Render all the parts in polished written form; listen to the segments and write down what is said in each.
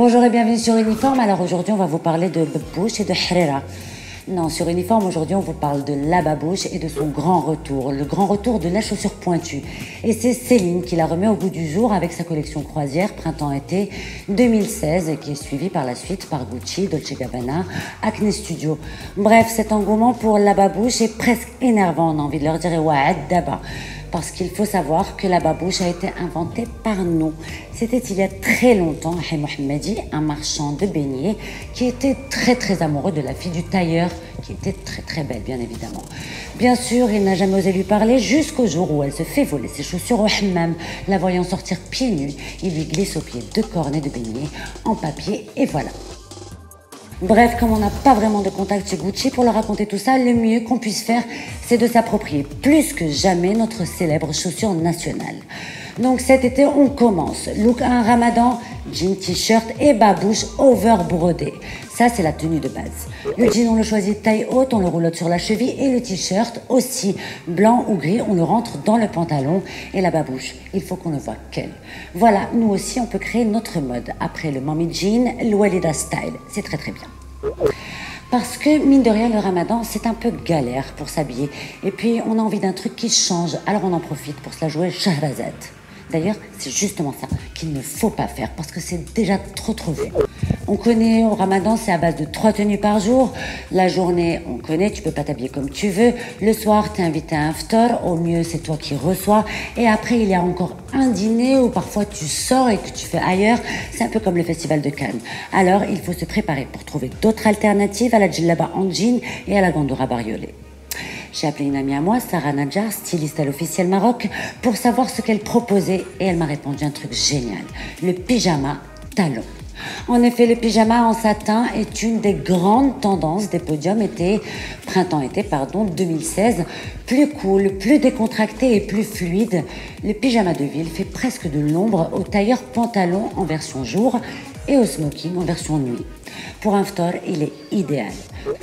Bonjour et bienvenue sur Uniforme. Alors aujourd'hui on va vous parler de Babouche et de Hrera. Non, sur Uniforme aujourd'hui on vous parle de la Babouche et de son grand retour, le grand retour de la chaussure pointue. Et c'est Céline qui la remet au goût du jour avec sa collection croisière printemps-été 2016 qui est suivie par la suite par Gucci, Dolce Gabbana, Acne Studio. Bref, cet engouement pour la Babouche est presque énervant, on a envie de leur dire ouais, d'abord. Parce qu'il faut savoir que la babouche a été inventée par nous. C'était il y a très longtemps, Mohammadi, un marchand de beignets, qui était très amoureux de la fille du tailleur, qui était très belle, bien évidemment. Bien sûr, il n'a jamais osé lui parler jusqu'au jour où elle se fait voler ses chaussures au hammam. La voyant sortir pieds nus, il lui glisse au pied 2 cornets de beignets en papier et voilà. Bref, comme on n'a pas vraiment de contact chez Gucci pour leur raconter tout ça, le mieux qu'on puisse faire, c'est de s'approprier plus que jamais notre célèbre chaussure nationale. Donc cet été, on commence. Look un ramadan, jean, t-shirt et babouche over brodé. Ça, c'est la tenue de base. Le jean, on le choisit taille haute, on le roulotte sur la cheville et le t-shirt aussi blanc ou gris, on le rentre dans le pantalon et la babouche. Il faut qu'on ne voit qu'elle. Voilà, nous aussi, on peut créer notre mode. Après le mommy jean, le Walida style. C'est très bien. Parce que, mine de rien, le ramadan, c'est un peu galère pour s'habiller. Et puis, on a envie d'un truc qui change. Alors, on en profite pour se la jouer Shahrazad. D'ailleurs, c'est justement ça qu'il ne faut pas faire parce que c'est déjà trop vu. On connaît, au ramadan, c'est à base de 3 tenues par jour. La journée, on connaît, tu peux pas t'habiller comme tu veux. Le soir, t'es invité à un iftar. Au mieux, c'est toi qui reçois. Et après, il y a encore un dîner où parfois tu sors et que tu fais ailleurs. C'est un peu comme le festival de Cannes. Alors, il faut se préparer pour trouver d'autres alternatives à la djellaba en jean et à la gandoura bariolée. J'ai appelé une amie à moi, Sarah Nadjar, styliste à l'officiel Maroc, pour savoir ce qu'elle proposait et elle m'a répondu un truc génial, le pyjama talon. En effet, le pyjama en satin est une des grandes tendances des podiums printemps-été 2016. Plus cool, plus décontracté et plus fluide, le pyjama de ville fait presque de l'ombre au tailleur pantalon en version jour et au smoking en version nuit. Pour un iftar, il est idéal.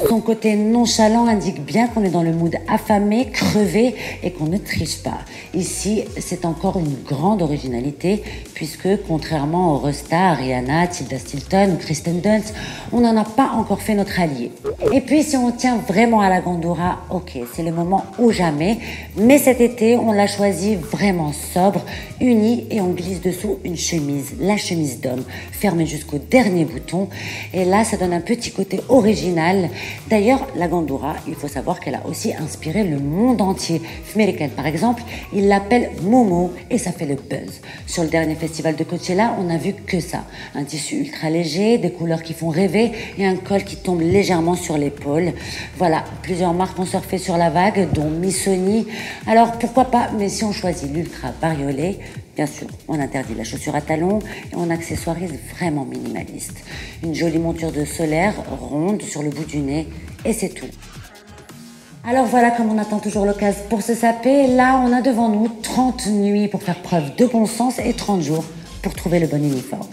Son côté nonchalant indique bien qu'on est dans le mood affamé, crevé et qu'on ne triche pas. Ici, c'est encore une grande originalité puisque, contrairement aux Resta, Rihanna, Tilda Stilton ou Kristen Dunst, on n'en a pas encore fait notre allié. Et puis, si on tient vraiment à la gandoura, ok, c'est le moment ou jamais. Mais cet été, on l'a choisi vraiment sobre, uni et on glisse dessous une chemise, la chemise d'homme, fermée jusqu'au dernier bouton. Et là, ça donne un petit côté original. D'ailleurs, la gandoura, il faut savoir qu'elle a aussi inspiré le monde entier. Fmeriken, par exemple, il l'appelle Momo et ça fait le buzz. Sur le dernier festival de Coachella, on n'a vu que ça. Un tissu ultra léger, des couleurs qui font rêver et un col qui tombe légèrement sur l'épaule. Voilà, plusieurs marques ont surfé sur la vague, dont Missoni. Alors, pourquoi pas, mais si on choisit l'ultra bariolé, bien sûr, on interdit la chaussure à talons et on accessoirise vraiment minimaliste. Une jolie monture de solaire, ronde sur le bout du nez et c'est tout. Alors voilà, comme on attend toujours l'occasion pour se saper, là on a devant nous 30 nuits pour faire preuve de bon sens et 30 jours pour trouver le bon uniforme.